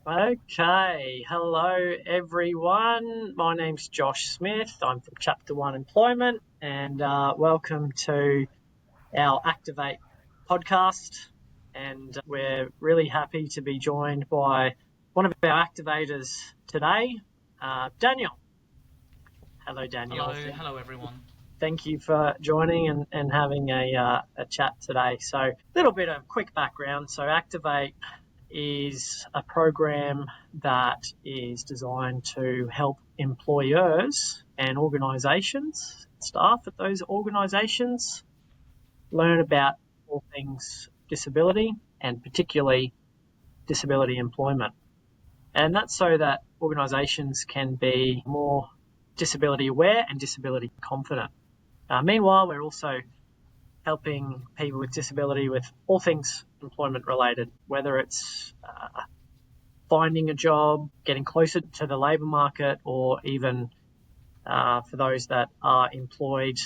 Okay, hello everyone. My name's Josh Smith. I'm from Chapter 1 Employment, and welcome to our Activate podcast. And we're really happy to be joined by one of our activators today, Daniel. Hello, Daniel. Hello everyone. Thank you for joining and having a chat today. So, a little bit of quick background. So, Activate is a program that is designed to help employers and organisations, staff at those organisations, learn about all things disability and particularly disability employment. And that's so that organisations can be more disability aware and disability confident. Meanwhile, we're also helping people with disability with all things employment related, whether it's finding a job, getting closer to the labour market, or even for those that are employed,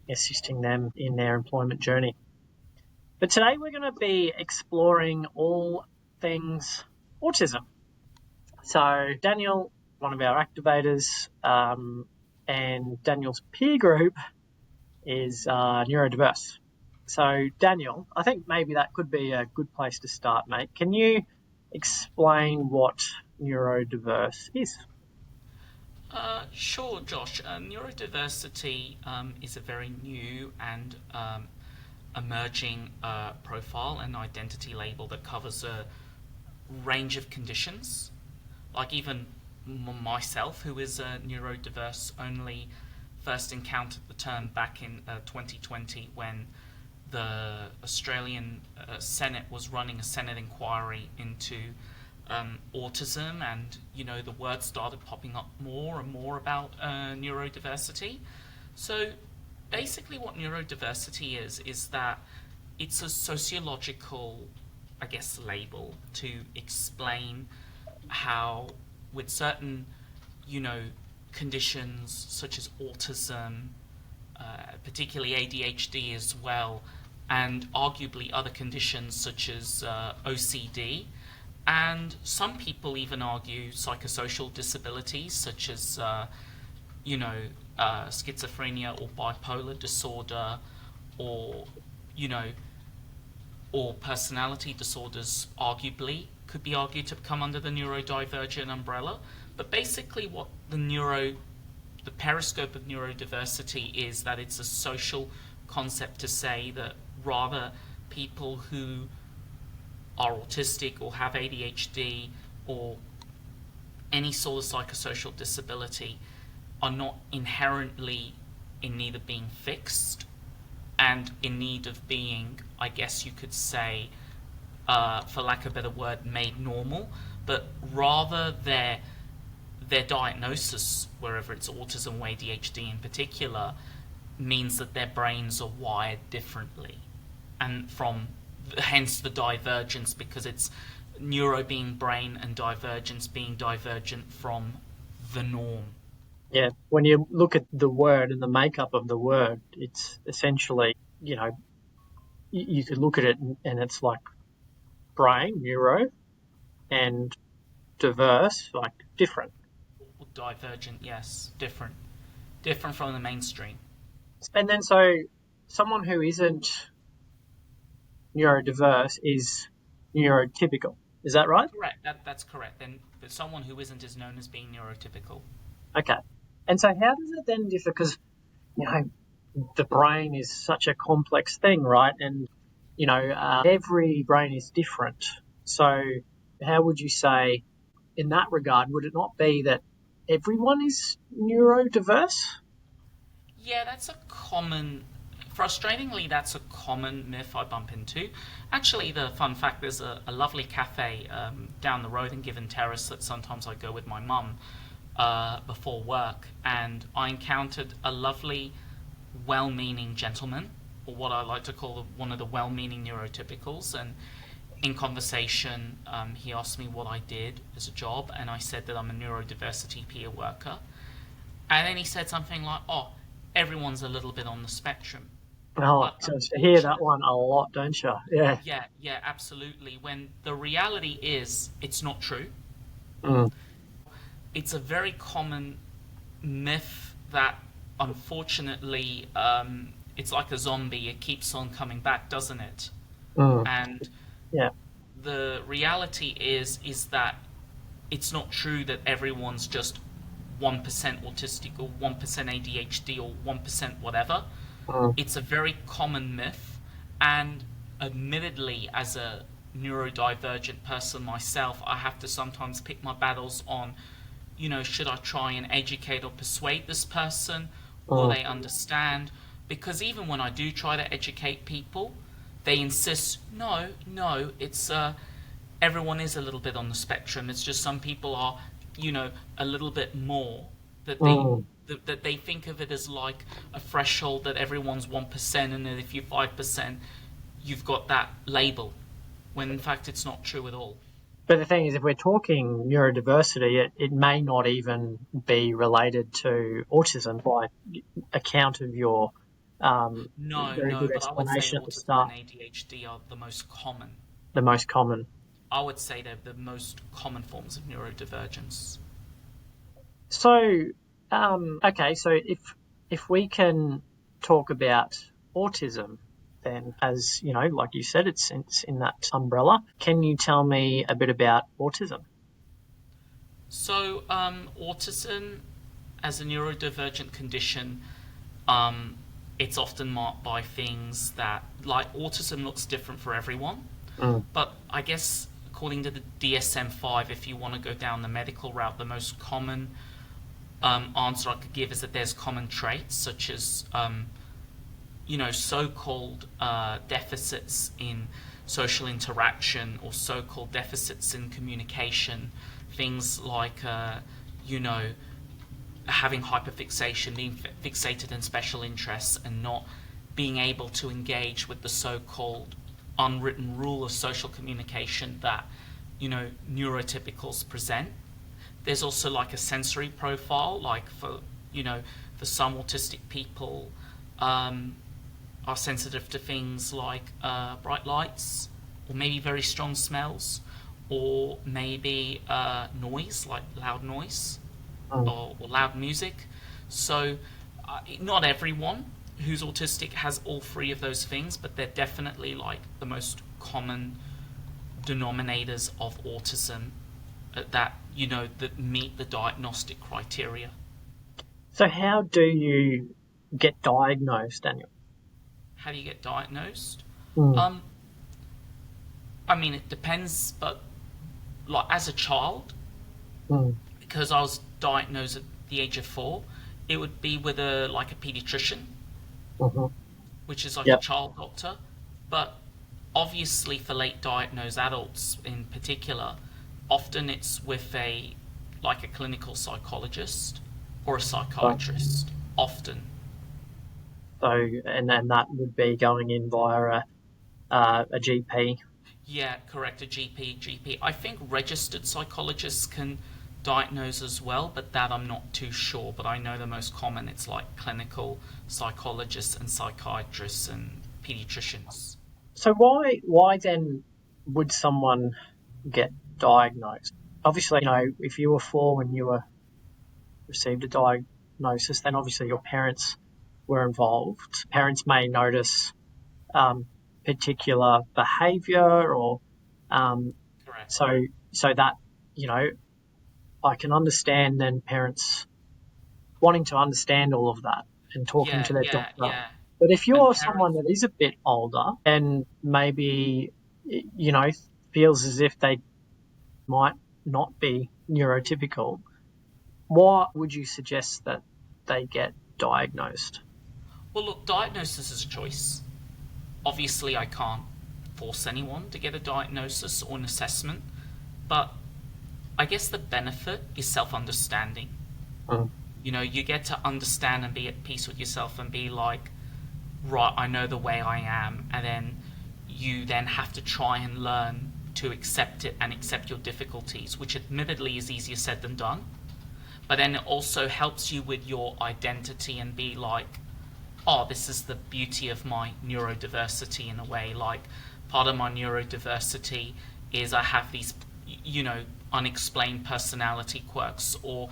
assisting them in their employment journey. But today we're going to be exploring all things autism. So Daniel, one of our activators, and Daniel's peer group is neurodiverse. So Daniel, I think maybe that could be a good place to start, mate. Can you explain what neurodiverse is? Sure, Josh. Neurodiversity is a very new and emerging profile and identity label that covers a range of conditions. Like even myself, who is neurodiverse, only first encountered the term back in 2020 when the Australian Senate was running a Senate inquiry into autism, and the words started popping up more and more about neurodiversity. So basically what neurodiversity is that it's a sociological, I guess, label to explain how with certain conditions such as autism, particularly ADHD as well, and arguably other conditions such as OCD, and some people even argue psychosocial disabilities such as schizophrenia or bipolar disorder, or or personality disorders arguably could be argued to come under the neurodivergent umbrella. But basically what the periscope of neurodiversity is that it's a social concept to say that rather people who are autistic or have ADHD or any sort of psychosocial disability are not inherently in need of being fixed and in need of being, I guess you could say, for lack of a better word, made normal, but rather their diagnosis, wherever it's autism or ADHD in particular, means that their brains are wired differently, and hence the divergence, because it's neuro being brain and divergence being divergent from the norm. Yeah, when you look at the word and the makeup of the word, it's essentially, you could look at it and it's like brain, neuro, and diverse, like different. Divergent, yes, different from the mainstream. And then so someone who isn't neurodiverse is neurotypical. Is that right? Correct. That's correct. Then someone who isn't is known as being neurotypical. Okay. And so how does it then differ? Because, the brain is such a complex thing, right? And, every brain is different. So how would you say in that regard, would it not be that everyone is neurodiverse? Yeah, frustratingly, that's a common myth I bump into. Actually, the fun fact, there's a lovely cafe down the road in Given Terrace that sometimes I go with my mum before work, and I encountered a lovely, well-meaning gentleman, or what I like to call one of the well-meaning neurotypicals, and in conversation, he asked me what I did as a job, and I said that I'm a neurodiversity peer worker. And then he said something like, "Oh, everyone's a little bit on the spectrum." Oh, But so to hear that unfortunately, one a lot, don't you? Yeah. yeah, yeah, absolutely. When the reality is, it's not true. Mm, It's a very common myth that unfortunately, it's like a zombie. It keeps on coming back, doesn't it? mm, And yeah. the reality is that it's not true that everyone's just 1% autistic or 1% ADHD or 1% whatever. Mm, It's a very common myth, and admittedly, as a neurodivergent person myself, I have to sometimes pick my battles on, should I try and educate or persuade this person? Will mm, they understand? Because even when I do try to educate people, they insist, no, no, it's everyone is a little bit on the spectrum. It's just some people are, a little bit more that they mm. that they think of it as like a threshold that everyone's 1%, and that if you're 5%, you've got that label. When in fact it's not true at all. But the thing is, if we're talking neurodiversity, it may not even be related to autism by account of your No, very no, good but I would say explanation at the autism and start, ADHD are the most common. the most common. I would say they're the most common forms of neurodivergence. So, okay, so if we can talk about autism, then as you know, like you said, it's in that umbrella. Can you tell me a bit about autism? So, autism as a neurodivergent condition, um, it's often marked by things that, like, autism looks different for everyone. Mm, But I guess according to the DSM-5, if you want to go down the medical route, the most common answer I could give is that there's common traits such as so-called deficits in social interaction or so-called deficits in communication, things like you know having hyperfixation, being fixated in special interests, and not being able to engage with the so-called unwritten rule of social communication that neurotypicals present. There's also like a sensory profile, like for some autistic people, um, are sensitive to things like bright lights, or maybe very strong smells, or maybe noise, like loud noise, mm. or loud music. So, not everyone who's autistic has all three of those things, but they're definitely like the most common denominators of autism that meet the diagnostic criteria. So, how do you get diagnosed, Daniel? How do you get diagnosed? Mm, Um, I mean, it depends, but like as a child, mm, because I was diagnosed at the age of 4, it would be with a pediatrician, hmm. which is like a Yep. child doctor. But obviously, for late diagnosed adults in particular, often it's with a clinical psychologist or a So, psychiatrist. Often, so and then that would be going in via a GP. yeah, correct. A GP. I think registered psychologists can diagnose as well, but that I'm not too sure. But I know the most common it's like clinical psychologists and psychiatrists and pediatricians. So why then would someone get diagnosed? Obviously, if you were 4 when you were received a diagnosis, then obviously your parents were involved. Parents may notice um, particular behaviour, or um, Correct. so that you know I can understand then parents wanting to understand all of that and talking Yeah, to their yeah, doctor. yeah. But if And you're someone parents, that is a bit older and maybe feels as if they might not be neurotypical, why would you suggest that they get diagnosed? well, look, diagnosis is a choice. Obviously, I can't force anyone to get a diagnosis or an assessment, but I guess the benefit is self understanding. Mm, You get to understand and be at peace with yourself and be like, right, I know the way I am, and then you then have to try and learn to accept it and accept your difficulties, which admittedly is easier said than done. But then it also helps you with your identity and be like, oh, this is the beauty of my neurodiversity in a way. Like, part of my neurodiversity is I have these, unexplained personality quirks, or,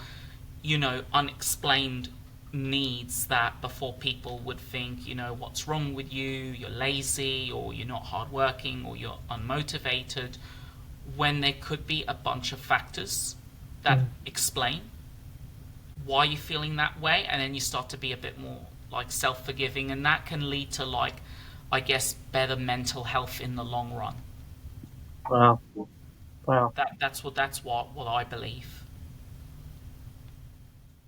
unexplained needs that before people would think, what's wrong with you, you're lazy, or you're not hardworking, or you're unmotivated, when there could be a bunch of factors that explain why you're feeling that way, and then you start to be a bit more like self-forgiving, and that can lead to, like, I guess, better mental health in the long run. Wow. Wow. That's what I believe.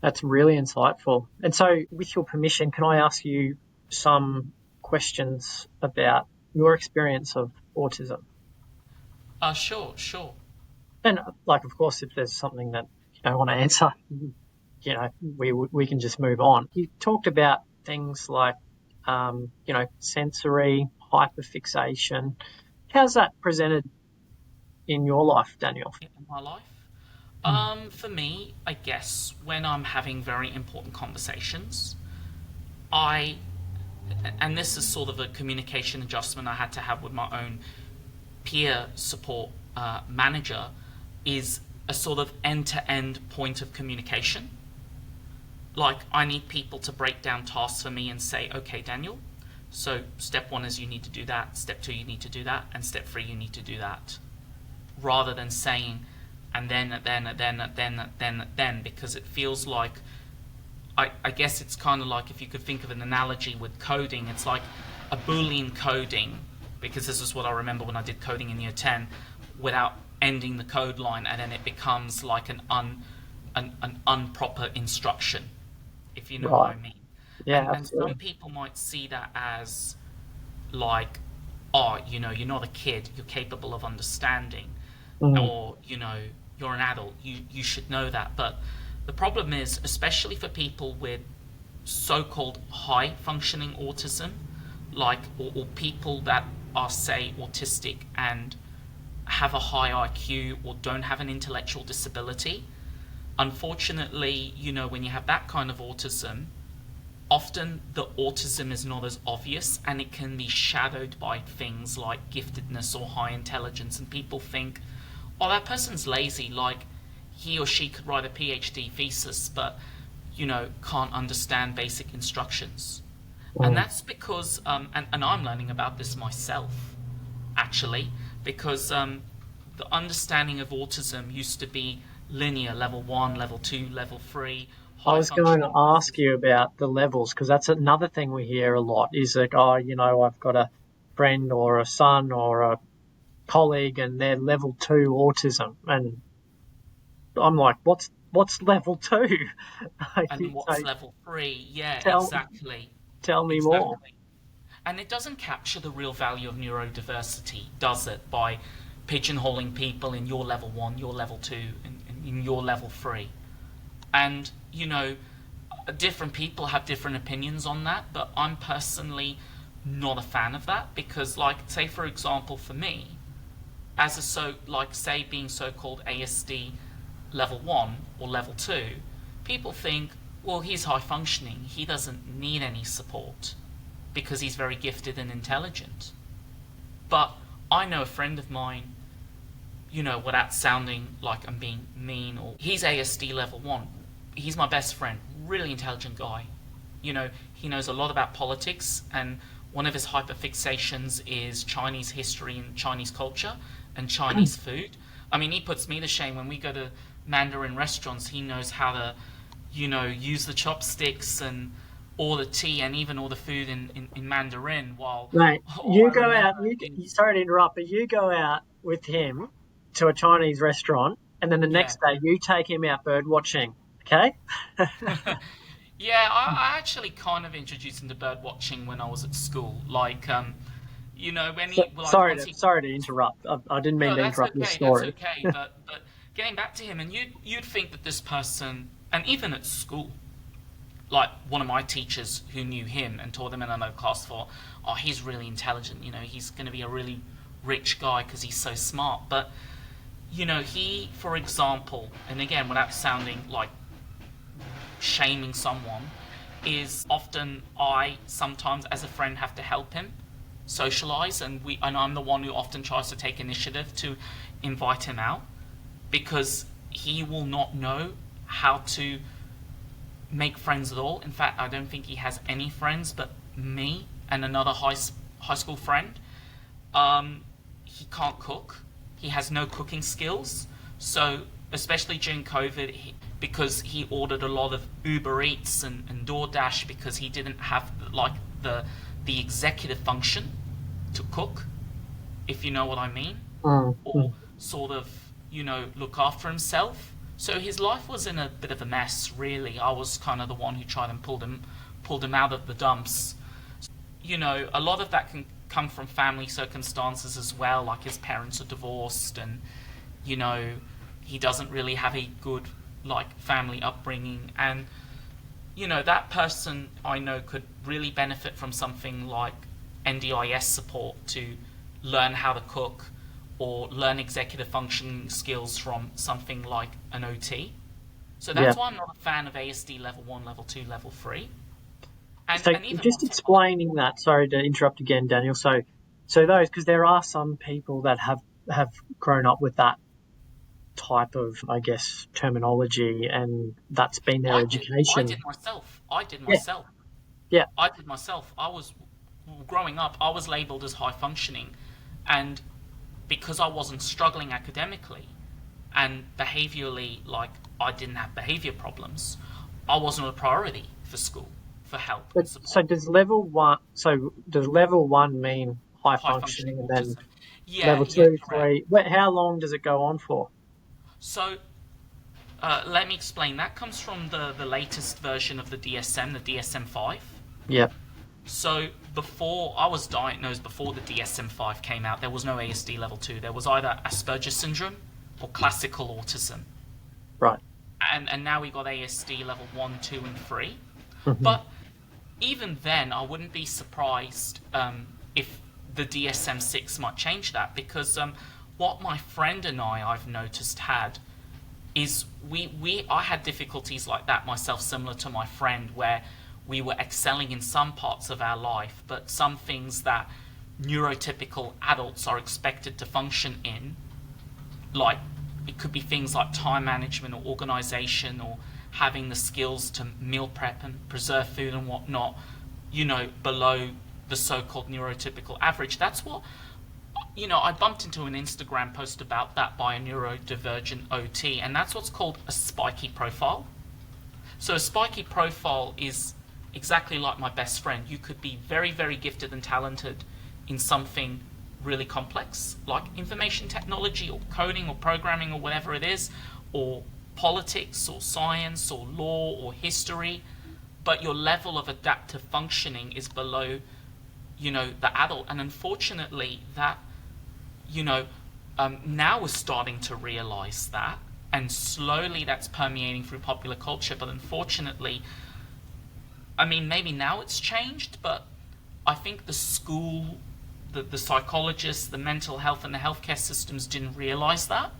That's really insightful. And so, with your permission, can I ask you some questions about your experience of autism? Sure. And, like, of course, if there's something that you don't want to answer, we can just move on. You talked about things like, sensory hyperfixation. How's that presented in your life, Daniel? In my life, Mm. for me, I guess when I'm having very important conversations, I and this is sort of a communication adjustment I had to have with my own peer support manager, is a sort of end-to-end point of communication. Like, I need people to break down tasks for me and say, okay, Daniel, so step 1 is you need to do that, step 2 you need to do that, and step 3 you need to do that, rather than saying and then, because it feels like, I guess it's kind of like, if you could think of an analogy with coding, it's like a Boolean coding, because this is what I remember when I did coding in year 10, without ending the code line, and then it becomes like an unproper instruction, if you know what I mean. Yeah, And some absolutely. people might see that as like, oh, you're not a kid, you're capable of understanding, Mm. or, you're an adult, you should know that. But the problem is, especially for people with so-called high functioning autism, like, or people that are, say, autistic and have a high IQ or don't have an intellectual disability, unfortunately, when you have that kind of autism, often the autism is not as obvious, and it can be shadowed by things like giftedness or high intelligence, and people think, oh, that person's lazy, like, he or she could write a PhD thesis, but, can't understand basic instructions. And Mm. that's because, and I'm learning about this myself, actually, because the understanding of autism used to be linear: level 1, level 2, level 3, I high was going to functioning ask autism. you about the levels, because that's another thing we hear a lot is like, oh, I've got a friend or a son or a colleague and they're level 2 autism. And I'm like, what's level 2? And So what's level 3? Yeah, tell exactly. tell me more. Exactly. And it doesn't capture the real value of neurodiversity, does it? By pigeonholing people in your level 1, your level 2, and in your level 3. And, different people have different opinions on that, but I'm personally not a fan of that, because, like, say, for example, for me, as say, being so-called ASD level 1 or level 2, people think, well, he's high functioning, he doesn't need any support because he's very gifted and intelligent. But I know a friend of mine, without sounding like I'm being mean, or he's ASD level 1. He's my best friend, really intelligent guy. He knows a lot about politics, and one of his hyperfixations is Chinese history and Chinese culture and Chinese food. I mean, he puts me to shame when we go to Mandarin restaurants. He knows how to, use the chopsticks and order tea and even order food in Mandarin, while Mate, all you I go remember out, is, sorry to interrupt, but you go out with him to a Chinese restaurant and then the yeah. next day you take him out bird watching, okay? Yeah, I actually kind of introduced him to bird watching when I was at school. Like, when So, he, like, once he, sorry to interrupt. I didn't mean no, to that's interrupt your okay, that's story. okay. But getting back to him, and you'd think that this person, and even at school, like, one of my teachers who knew him and taught him in another class, for, oh, he's really intelligent. He's going to be a really rich guy because he's so smart. But he, for example, and again, without sounding like shaming someone, is often I sometimes as a friend have to help him socialize, and I'm the one who often tries to take initiative to invite him out, because he will not know how to make friends at all. In fact, I don't think he has any friends but me and another high school friend. He can't cook. He has no cooking skills. So, especially during COVID, because he ordered a lot of Uber Eats and DoorDash, because he didn't have like the executive function to cook, if you know what I mean, or sort of, look after himself. So his life was in a bit of a mess, really. I was kind of the one who tried and pulled him out of the dumps. A lot of that can come from family circumstances as well, like his parents are divorced, and he doesn't really have a good family upbringing, and that person I know could really benefit from something like NDIS support to learn how to cook or learn executive functioning skills from something like an OT. So that's why I'm not a fan of ASD level 1, level 2, level 3. So and just explaining that, sorry to interrupt again, Daniel. So those, because there are some people that have grown up with that type of, I guess, terminology, and that's been their education. I did myself. Yeah. I did myself. Growing up, I was labelled as high functioning, and because I wasn't struggling academically and behaviourally, I didn't have behaviour problems, I wasn't a priority for school for help. So does level 1? So does level 1 mean high functioning, and then level 2, 3? How long does it go on for? So let me explain. That comes from the latest version of the DSM, the DSM-5. Yeah. So before I was diagnosed, before the DSM-5 came out, there was no ASD level 2. There was either Asperger's syndrome or classical autism. Right. And now we got ASD level 1, 2, and 3. Mm-hmm. But even then, I wouldn't be surprised if the DSM-6 might change that, because what my friend and I've noticed is I had difficulties like that myself, similar to my friend, where we were excelling in some parts of our life, but some things that neurotypical adults are expected to function in, like it could be things like time management or organization or having the skills to meal prep and preserve food and whatnot, below the so-called neurotypical average. That's what, I bumped into an Instagram post about that by a neurodivergent OT, and that's what's called a spiky profile. So a spiky profile is exactly like my best friend. You could be very, very gifted and talented in something really complex, like information technology or coding or programming or whatever it is, or politics or science or law or history, but your level of adaptive functioning is below, the adult. And unfortunately, that, now we're starting to realize that, and slowly that's permeating through popular culture. But unfortunately, maybe now it's changed, but I think the school, the psychologists, the mental health and the healthcare systems didn't realize that.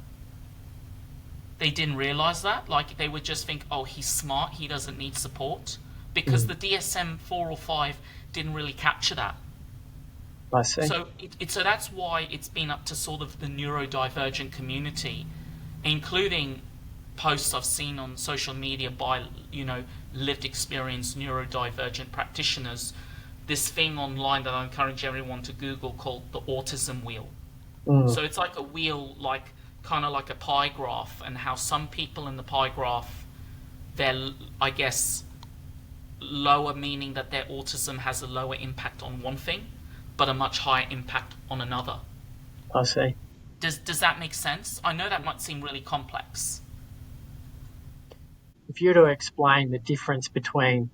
They didn't realize that. They would just think, oh, he's smart, he doesn't need support. Because the DSM-4 or 5 didn't really capture that. I see. So, so that's why it's been up to sort of the neurodivergent community, including posts I've seen on social media by, lived experience neurodivergent practitioners, this thing online that I encourage everyone to Google called the Autism Wheel. So it's like a wheel, kind of like a pie graph, and how some people in the pie graph, they're, I guess, lower, meaning that their autism has a lower impact on one thing, but a much higher impact on another. I see. Does that make sense? I know that might seem really complex. If you were to explain the difference between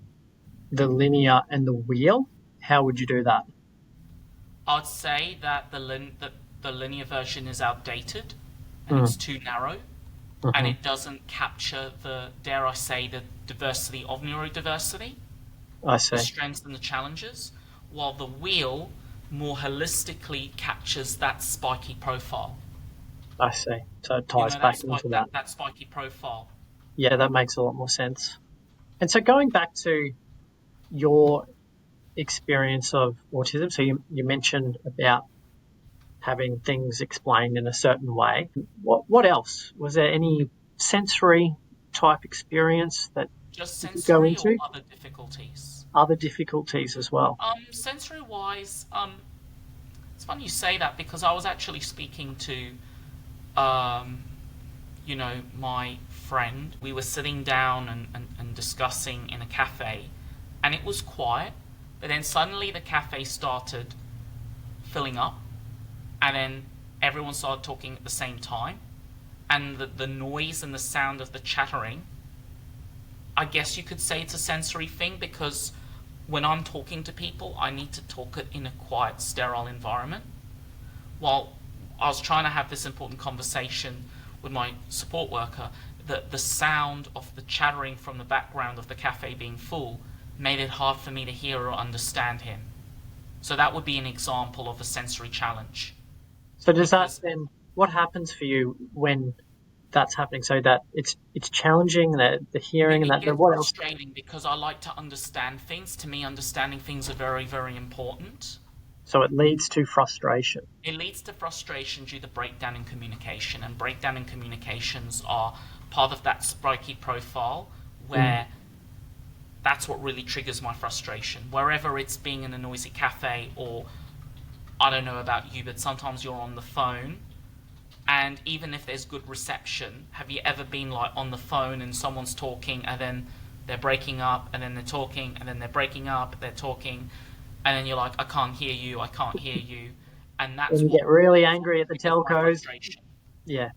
the linear and the wheel, how would you do that? I'd say that the linear version is outdated, and it's too narrow, and it doesn't capture the diversity of neurodiversity, I see. the strengths and the challenges, while the wheel more holistically captures that spiky profile. I see. So it ties back into that. That spiky profile. Yeah, that makes a lot more sense. And so going back to your experience of autism? So you mentioned about having things explained in a certain way. What else? Was there any sensory type experience that Just you could go sensory or into? other difficulties? Other difficulties as well. Sensory wise, it's funny you say that because I was actually speaking to, um, my friend. We were sitting down and discussing in a cafe, and it was quiet, but then suddenly the cafe started filling up, and then everyone started talking at the same time, and the noise and the sound of the chattering, I guess you could say it's a sensory thing because when I'm talking to people, I need to talk it in a quiet, sterile environment. While I was trying to have this important conversation with my support worker, the sound of the chattering from the background of the cafe being full made it hard for me to hear or understand him. So that would be an example of a sensory challenge. So does that Because then, what happens for you when that's happening? So that it's challenging, the hearing and it that, then gets what else? frustrating because I like to understand things. To me, understanding things are very, very important. So it leads to frustration. It leads to frustration due to breakdown in communication, and breakdown in communications are part of that spiky profile Mm. where that's what really triggers my frustration. Wherever it's being in a noisy cafe, or I don't know about you, but sometimes you're on the phone, and even if there's good reception, have you ever been like on the phone and someone's talking and then they're breaking up and then they're talking and then they're breaking up, they're talking, and then you're like, I can't hear you, I can't hear you, and And that's you what get really angry at the triggers my telcos. frustration. Yeah,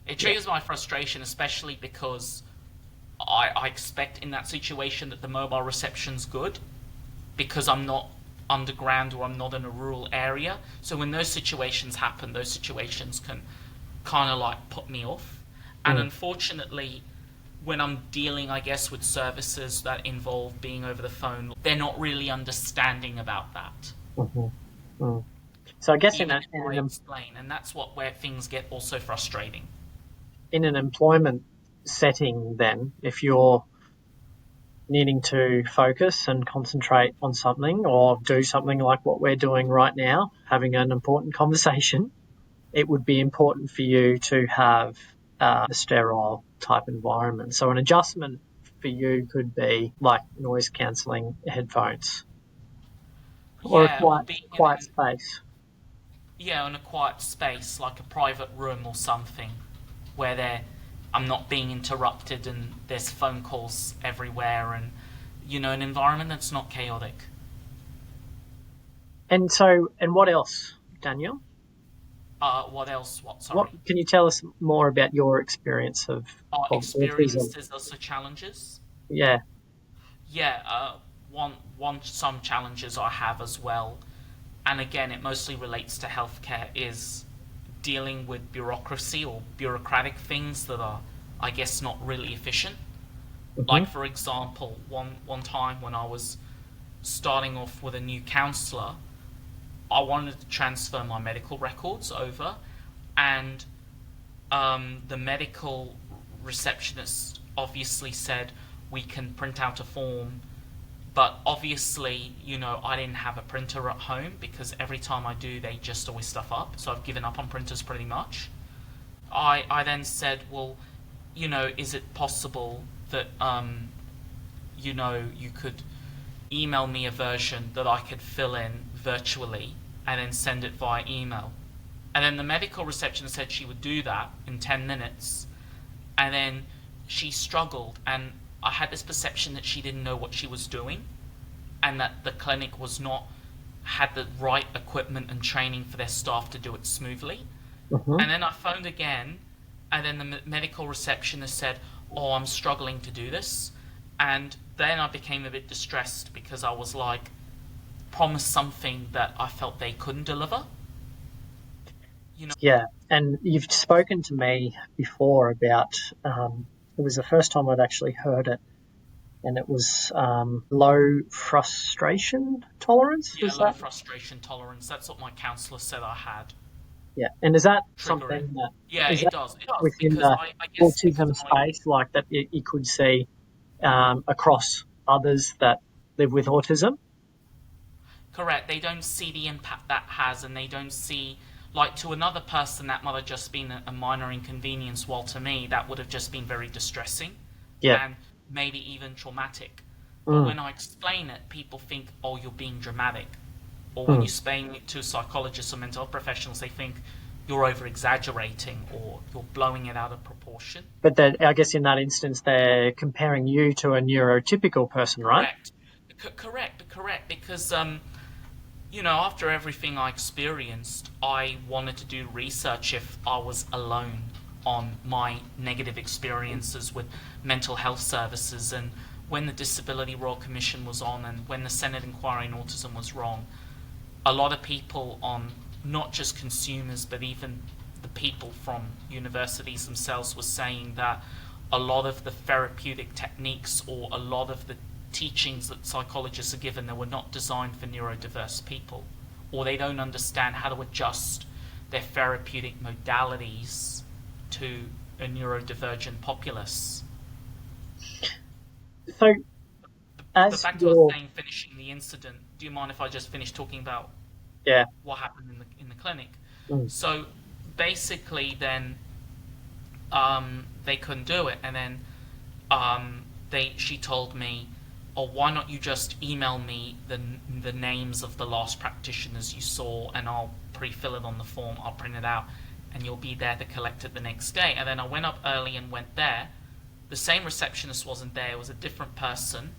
It yeah. triggers my frustration, especially because I expect in that situation that the mobile reception's good because I'm not underground or I'm not in a rural area. So when those situations happen, those situations can kind of like put me off. And Mm. unfortunately, when I'm dealing, I guess, with services that involve being over the phone, they're not really understanding about that, Mhm. Mm. So I guess even if I explain. And that's where things get also frustrating. in an employment setting, then if you're needing to focus and concentrate on something or do something like what we're doing right now, having an important conversation, it would be important for you to have a sterile type environment. So an adjustment for you could be like noise cancelling headphones or a Yeah, or quiet being in quiet space. in a quiet space, like a private room or something, where I'm not being interrupted and there's phone calls everywhere, and an environment that's not chaotic. And what else, Daniel? What else? What? What Sorry. can you tell us more about your experience of autism? Experiences also challenges. Yeah. Yeah. Some challenges I have as well, and again, it mostly relates to healthcare. Is dealing with bureaucracy or bureaucratic things that are, I guess, not really efficient. Hmm. Like for example, one time when I was starting off with a new counsellor, I wanted to transfer my medical records over, and the medical receptionist obviously said we can print out a form, but obviously, I didn't have a printer at home because every time I do, they just always stuff up. So I've given up on printers pretty much. I then said, well, is it possible that you could email me a version that I could fill in virtually and then send it via email. And then the medical receptionist said she would do that in 10 minutes. And then she struggled, and I had this perception that she didn't know what she was doing and that the clinic had the right equipment and training for their staff to do it smoothly. Hmm. And then I phoned again, and then the medical receptionist said, "Oh, I'm struggling to do this." And then I became a bit distressed because I was like, promised something that I felt they couldn't deliver. You know, Yeah. And you've spoken to me before about it was the first time I'd actually heard it, and it was low frustration tolerance. yeah, Was low that? frustration tolerance. That's what my counsellor said I had. Yeah. And is that Triggering. something that Yeah, is it that does. It does within because the I guess because autism of my space, like that you could see across others that live with autism. Correct. They don't see the impact that has, and they don't see, like, to another person that might have just been a minor inconvenience, while to me that would have just been very distressing Yeah. and maybe even traumatic. But Mm, when I explain it, people think, oh, you're being dramatic. Or when you mm. explain it to psychologists or mental health professionals, they think you're over exaggerating or you're blowing it out of proportion. But then I guess in that instance, they're comparing you to a neurotypical person, right? Correct. Correct. Because after everything I experienced, I wanted to do research if I was alone on my negative experiences with mental health services. And when the Disability Royal Commission was on and when the Senate inquiry on autism was wrong, a lot of people on, not just consumers, but even the people from universities themselves were saying that a lot of the therapeutic techniques or a lot of the teachings that psychologists are given, they were not designed for neurodiverse people, or they don't understand how to adjust their therapeutic modalities to a neurodivergent populace. So But as back to us you're, saying, finishing the incident, do you mind if I just finish talking about yeah, what happened in the clinic? mm, So basically, then they couldn't do it, and then she told me, "Oh, why not you just email me the names of the last practitioners you saw, and I'll pre-fill it on the form. I'll print it out, and you'll be there to collect it the next day." And then I went up early and went there. The same receptionist wasn't there; it was a different person.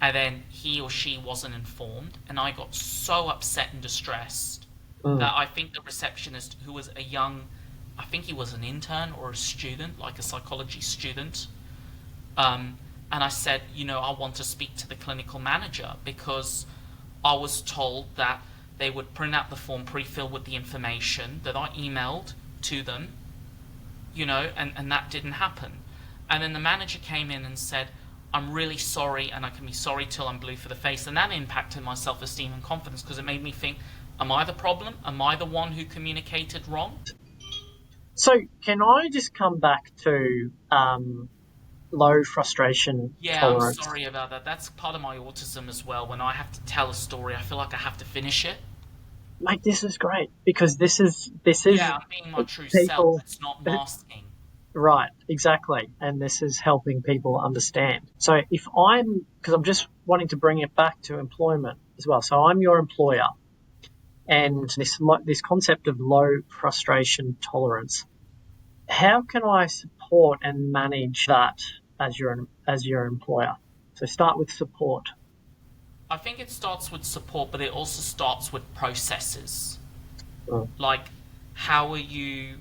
And then he or she wasn't informed, and I got so upset and distressed mm, that I think the receptionist, who was I think he was an intern or a student, like a psychology student, and I said, I want to speak to the clinical manager because I was told that they would print out the form pre-filled with the information that I emailed to them, and that didn't happen. And then the manager came in and said, "I'm really sorry, and I can be sorry till I'm blue for the face." And that impacted my self-esteem and confidence because it made me think, am I the problem? Am I the one who communicated wrong? so can I just come back to low frustration Yeah, I'm tolerance? sorry about that. That's part of my autism as well. When I have to tell a story, I feel like I have to finish it. Mate, this is great because this is Yeah, I'm being my true self. people. It's not masking. Right, exactly. And this is helping people understand. So because I'm just wanting to bring it back to employment as well. So I'm your employer, and this concept of low frustration tolerance. How can I support and manage that as your employer? So start with support. I think it starts with support, but it also starts with processes. Mm, Like, how are you,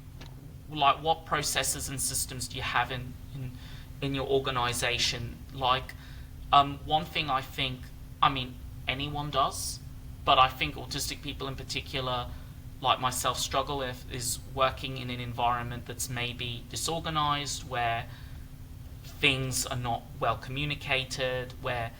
like, what processes and systems do you have in your organization? Like, one thing I think, I mean, anyone does, but I think autistic people in particular, like myself, struggle with is working in an environment that's maybe disorganized, where things are not well communicated, where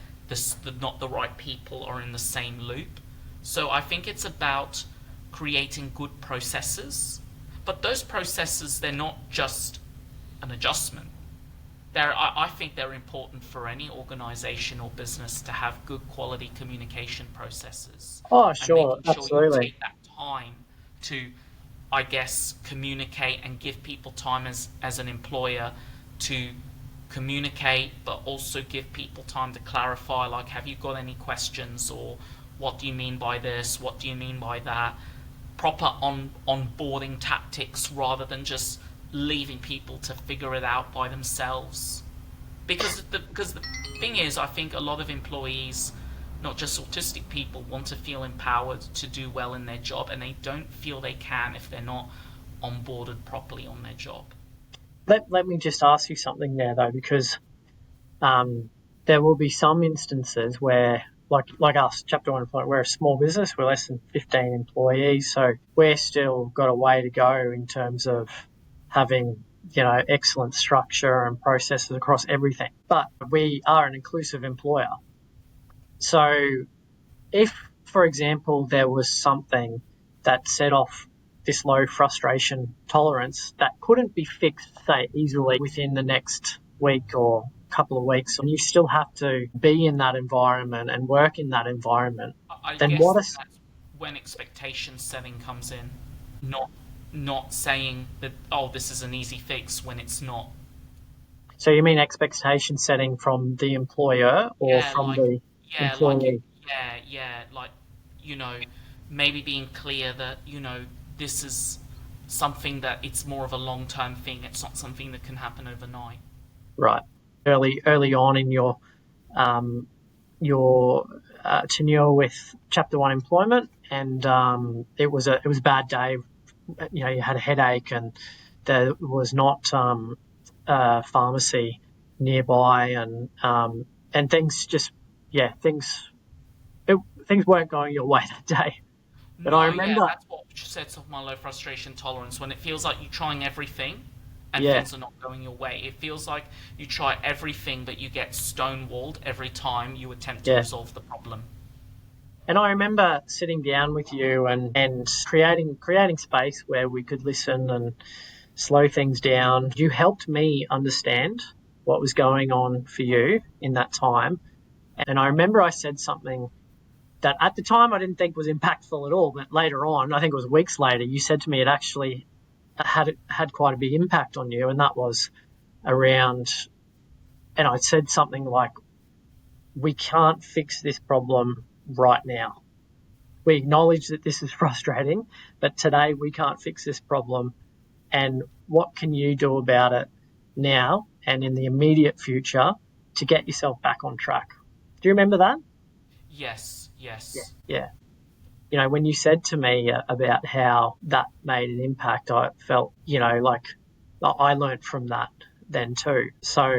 not the right people are in the same loop. So I think it's about creating good processes, but those processes, they're not just an adjustment. I think they're important for any organization or business to have good quality communication processes Oh, and sure, making sure you absolutely. take that time to, I guess, communicate and give people time as an employer to communicate, but also give people time to clarify, like, have you got any questions, or what do you mean by this, what do you mean by that? Proper onboarding tactics rather than just leaving people to figure it out by themselves. Because the thing is, I think a lot of employees, not just autistic people, want to feel empowered to do well in their job, and they don't feel they can if they're not onboarded properly on their job. Let me just ask you something there though, because um, there will be some instances where, like us, Chapter One Employment, we're a small business. We're less than 15 employees, so we're still got a way to go in terms of having excellent structure and processes across everything. But we are an inclusive employer, so if, for example, there was something that set off this low frustration tolerance that couldn't be fixed, say, easily within the next week or couple of weeks and you still have to be in that environment and work in that environment, I then guess what is... that's when expectation setting comes in. Not not saying that, oh, this is an easy fix when it's not. So you mean expectation setting from the employer or Yeah, from the like employee? like you know, maybe being clear that this is something that it's more of a long-term thing. It's not something that can happen overnight. Right. Early on in um, your tenure with Chapter One employment, and it was a bad day. You had a headache, and there was not a pharmacy nearby, and things just things things weren't going your way that day. But I No, yeah, remember, that's what sets off my low frustration tolerance when it feels like you're trying everything and yeah, things are not going your way. It feels like you try everything but you get stonewalled every time you attempt to yeah. resolve the problem. And I remember sitting down with you and creating space where we could listen and slow things down. You helped me understand what was going on for you in that time. And I remember I said something that at the time I didn't think was impactful at all, but later on, I think it was weeks later, you said to me it actually had quite a big impact on you, and that was around. And I said something like, "We can't fix this problem right now. We acknowledge that this is frustrating, but today we can't fix this problem. And what can you do about it now and in the immediate future to get yourself back on track?" Do you remember that? Yes, Yeah. yes. Yeah. When you said to me about how that made an impact, I felt, like I learnt from that then too. So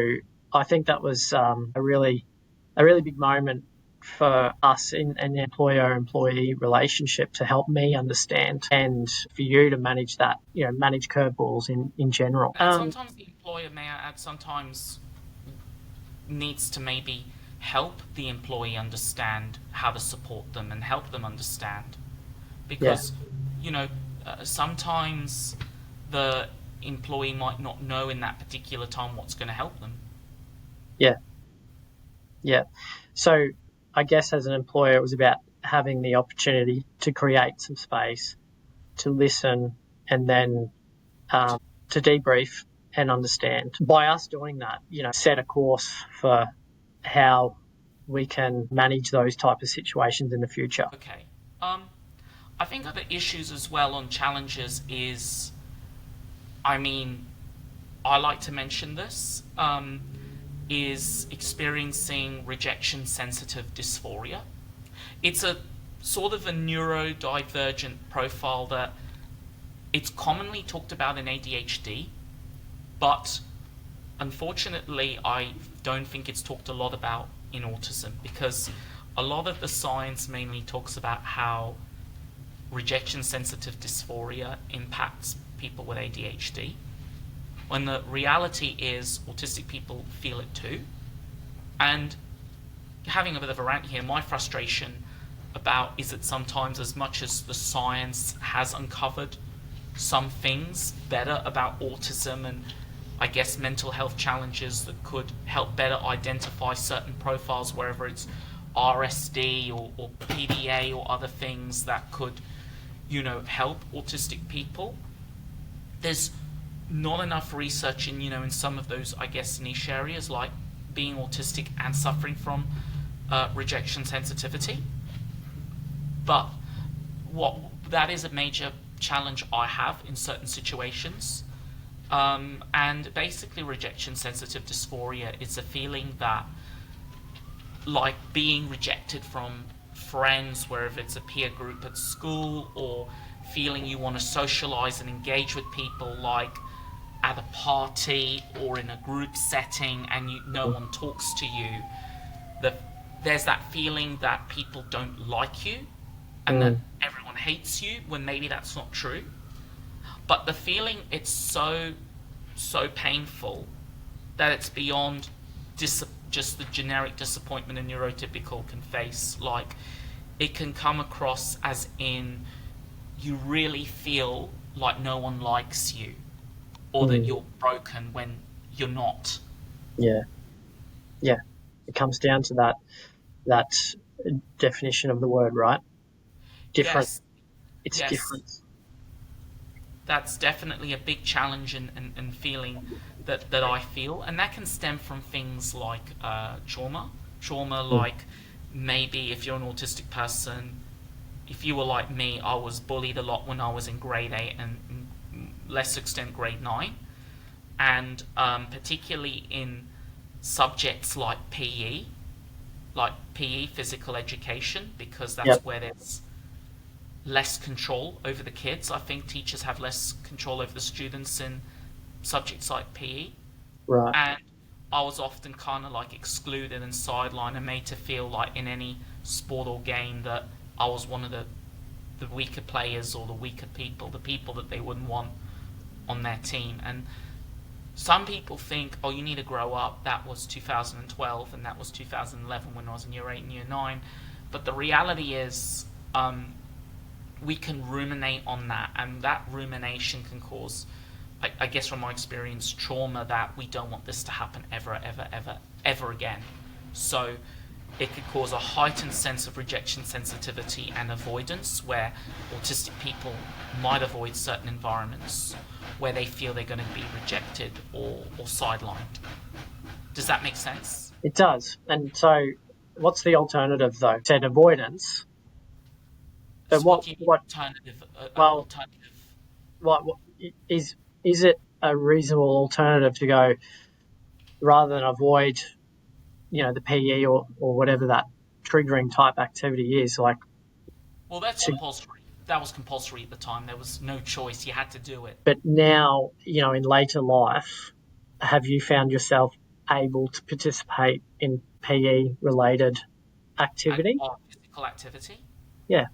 I think that was a really big moment for us in an employer-employee relationship to help me understand and for you to manage that, manage curveballs in general. And sometimes the employer, may I add, sometimes needs to maybe help the employee understand how to support them and help them understand. Yeah, Because, sometimes the employee might not know in that particular time what's going to help them. yeah, yeah. So I guess as an employer, it was about having the opportunity to create some space, to listen, and then to debrief and understand. By us doing that, set a course for how we can manage those type of situations in the future. Okay. Um, I think other issues as well on challenges is, I mean, I like to mention this, is experiencing rejection sensitive dysphoria. It's a sort of a neurodivergent profile that it's commonly talked about in ADHD, but unfortunately, I don't think it's talked a lot about in autism because a lot of the science mainly talks about how rejection sensitive dysphoria impacts people with ADHD, when the reality is autistic people feel it too. And having a bit of a rant here, my frustration about is that sometimes, as much as the science has uncovered some things better about autism and I guess mental health challenges that could help better identify certain profiles, wherever it's RSD or PDA or other things that could, help autistic people. There's not enough research in some of those, I guess, niche areas like being autistic and suffering from rejection sensitivity. But what that is a major challenge I have in certain situations. And basically, rejection sensitive dysphoria is a feeling that, like being rejected from friends, wherever it's a peer group at school, or feeling you want to socialize and engage with people, like at a party or in a group setting, and no one talks to you. There's that feeling that people don't like you and that Mm, everyone hates you, when maybe that's not true. But the feeling, it's so painful that it's beyond just the generic disappointment a neurotypical can face. Like, it can come across as in you really feel like no one likes you or that mm, you're broken when you're not. yeah. Yeah, it comes down to that definition of the word, right? Different. Yes, It's yes, different. that's definitely a big challenge and feeling that I feel, and that can stem from things like trauma Mm. like maybe if you're an autistic person, if you were like me, I was bullied a lot when I was in grade 8 and less extent grade 9, and particularly in subjects like PE, physical education, because Yep. that's where there's less control over the kids. I think teachers have less control over the students in subjects like PE. Right. And I was often kind of like excluded and sidelined and made to feel like in any sport or game that I was one of the weaker players or the weaker people, the people that they wouldn't want on their team. And some people think, oh, you need to grow up. That was 2012 and that was 2011 when I was in year 8 and year 9. But the reality is, we can ruminate on that, and that rumination can cause, I guess from my experience, trauma that we don't want this to happen ever, ever, ever, ever again. So it could cause a heightened sense of rejection sensitivity and avoidance, where autistic people might avoid certain environments where they feel they're going to be rejected or sidelined. Does that make sense? It does. And so, what's the alternative though? Said avoidance. But So what do you mean what? alternative? Well, Alternative? what is it a reasonable alternative to go rather than avoid, the PE or whatever that triggering type activity is like Well, that's to, compulsory. That was compulsory at the time. There was no choice. You had to do it. but now, in later life, have you found yourself able to participate in PE related activity? Physical activity. Yeah,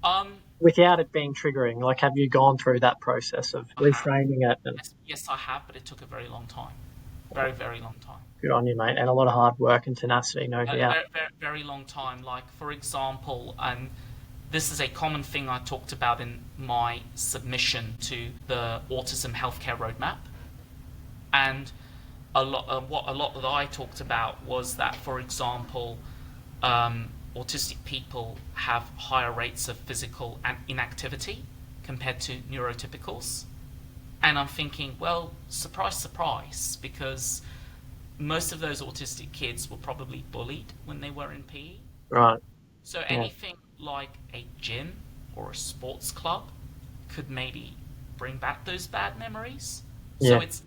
Um, without it being triggering. Like, have you gone through that process of I have. reframing it? And Yes, I have, but it took a very long time. Very, very long time. good on you, mate, and a lot of hard work and tenacity, no A doubt. very, very, very long time. Like, for example, this is a common thing I talked about in my submission to the Autism Healthcare Roadmap. And a lot that I talked about was that, for example, autistic people have higher rates of physical inactivity compared to neurotypicals. And I'm thinking, well, surprise, surprise, because most of those autistic kids were probably bullied when they were in PE. Right. So Yeah. anything like a gym or a sports club could maybe bring back those bad memories. So Yeah. it's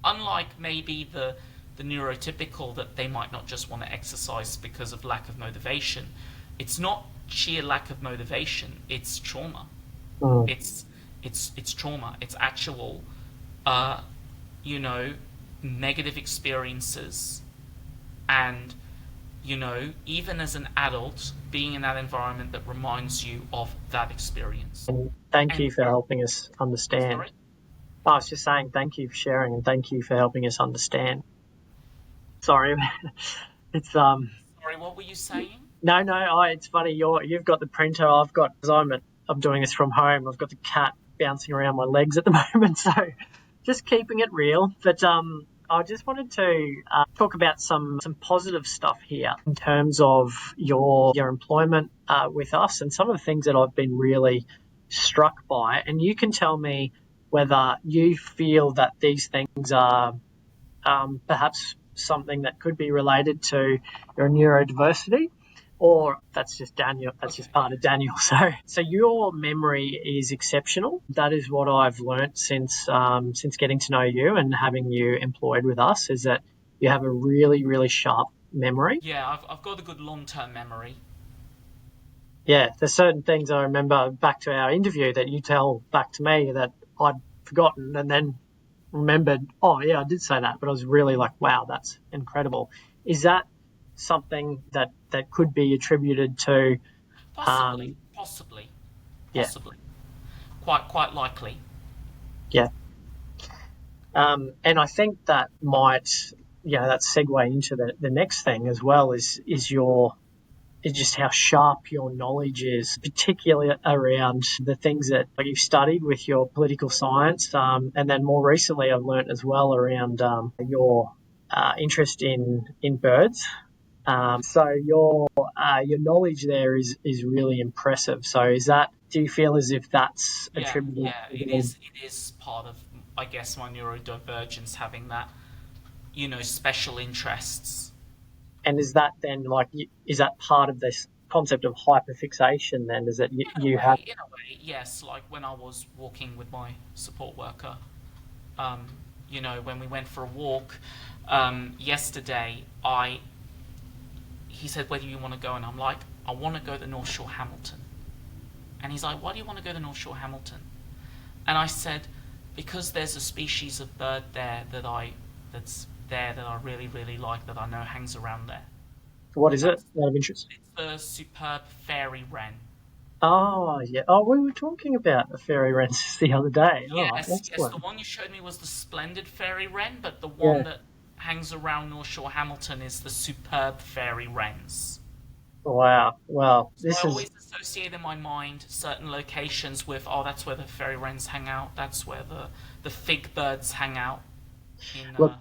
unlike maybe the neurotypical that they might not just want to exercise because of lack of motivation. It's not sheer lack of motivation, it's trauma. Mm. It's trauma. It's actual uh, you know, negative experiences, and even as an adult, being in that environment that reminds you of that experience. And thank And you for helping us understand. sorry, I was just saying thank you for sharing and thank you for helping us understand. Sorry, it's sorry, what were you saying? no, no. It's funny. You've got the printer. I've got because I'm doing this from home. I've got the cat bouncing around my legs at the moment, so just keeping it real. But I just wanted to talk about some positive stuff here in terms of your employment with us and some of the things that I've been really struck by. And you can tell me whether you feel that these things are perhaps something that could be related to your neurodiversity, or that's just Daniel. That's Okay. just part of Daniel. So your memory is exceptional. That is what I've learnt since getting to know you and having you employed with us. Is that you have a really, really sharp memory. Yeah, I've got a good long-term memory. Yeah, there's certain things I remember back to our interview that you tell back to me that I'd forgotten, and then remembered, oh yeah, I did say that, but I was really like, wow, that's incredible. Is that something that could be attributed to, Possibly, um, possibly, yeah, possibly. Quite likely. yeah. And I think that might, that segue into the next thing as well is just how sharp your knowledge is, particularly around the things that you've studied with your political science. And then more recently, I've learnt as well around your interest in birds. So your knowledge there is really impressive. So do you feel as if that's Yeah, attributable yeah, it to, is. It is part of, I guess, my neurodivergence having that, special interests. and is that then like is that part of this concept of hyperfixation? Then is that you have In a way, yes. Like when I was walking with my support worker, when we went for a walk yesterday, he said, "Where do you want to go?" And I'm like, "I want to go to North Shore Hamilton." And he's like, "Why do you want to go to North Shore Hamilton?" And I said, "Because there's a species of bird there that's there that I really, really like, that I know hangs around there. what And is it out of interest? it's the superb fairy wren." Oh yeah. Oh, we were talking about the fairy wrens the other day. Oh, Yes, the excellent. one you showed me was the splendid fairy wren, but the one Yeah. that hangs around North Shore Hamilton is the superb fairy wrens. Wow. Well, So I this is always associate in my mind certain locations with, oh, that's where the fairy wrens hang out, that's where the fig birds hang out. In look.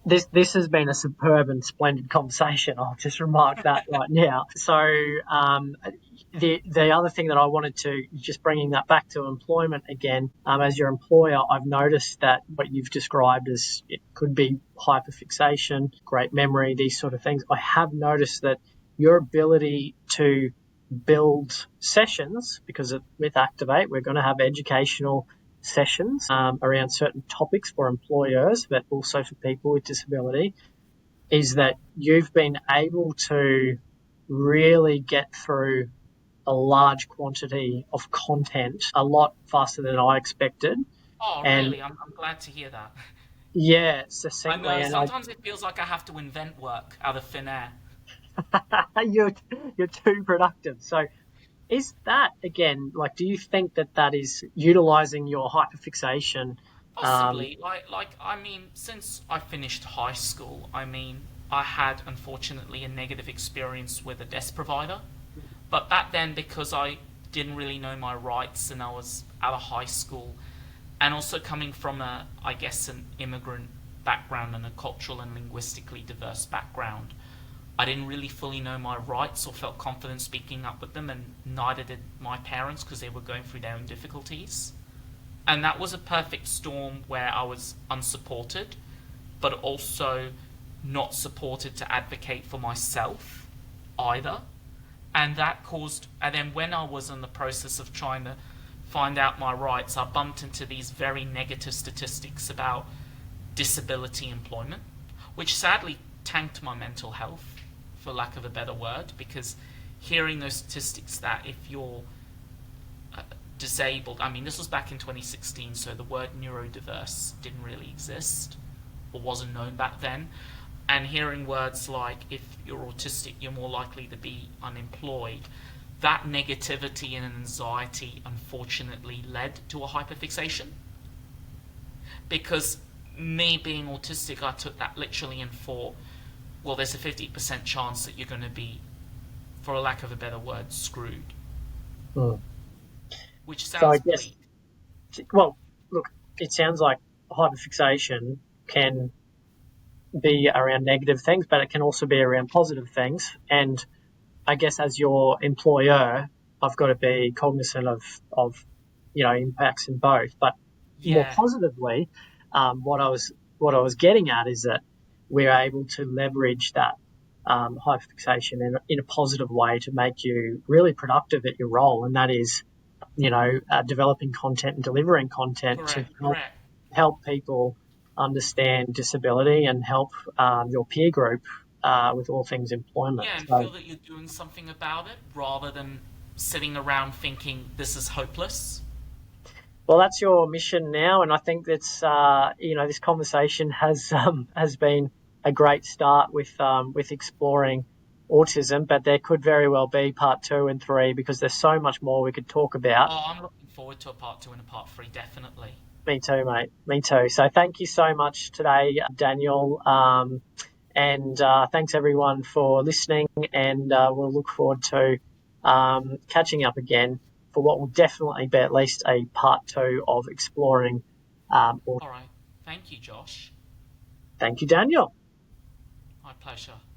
This has been a superb and splendid conversation. I'll just remark that right now. So the other thing that I wanted to just bringing that back to employment again, as your employer, I've noticed that what you've described as it could be hyperfixation, great memory, these sort of things. I have noticed that your ability to build sessions, because with Activate, we're going to have educational sessions around certain topics for employers, but also for people with disability, is that you've been able to really get through a large quantity of content a lot faster than I expected. Oh, And really? I'm glad to hear that. yeah, I succinctly. know And sometimes it feels like I have to invent work out of thin air. you're too productive. So is that again, like, do you think that is utilizing your hyperfixation? Um, Possibly, I mean, since I finished high school, I mean, I had unfortunately a negative experience with a desk provider. But back then, because I didn't really know my rights and I was out of high school, and also coming from I guess, an immigrant background and a cultural and linguistically diverse background, I didn't really fully know my rights or felt confident speaking up with them, and neither did my parents because they were going through their own difficulties. And that was a perfect storm where I was unsupported, but also not supported to advocate for myself either. And that caused, and then when I was in the process of trying to find out my rights, I bumped into these very negative statistics about disability employment, which sadly tanked my mental health, for lack of a better word, because hearing those statistics that if you're disabled, I mean, this was back in 2016, so the word neurodiverse didn't really exist or wasn't known back then. And hearing words like, if you're autistic, you're more likely to be unemployed, that negativity and anxiety unfortunately led to a hyperfixation. Because me being autistic, I took that literally and thought, well, there's a 50% chance that you're going to be, for a lack of a better word, screwed. hmm. Which So I sounds guess, bleak. well, look, it sounds like hyperfixation can be around negative things, but it can also be around positive things. And I guess as your employer, I've got to be cognizant of impacts in both. But more Yeah, positively, what I was getting at is that we're able to leverage that hyperfixation in a positive way to make you really productive at your role, and that is developing content and delivering content to correct, correct. help people understand disability and help your peer group with all things employment. Yeah, and So, feel that you're doing something about it rather than sitting around thinking this is hopeless. well, that's your mission now, and I think that's this conversation has been a great start with exploring autism, but there could very well be part two and three because there's so much more we could talk about. Oh, I'm looking forward to a part two and a part three, definitely. Me too, mate. Me too. So thank you so much today, Daniel. And thanks everyone for listening. And we'll look forward to catching up again for what will definitely be at least a part two of exploring. All right. Thank you, Josh. Thank you, Daniel. pleasure.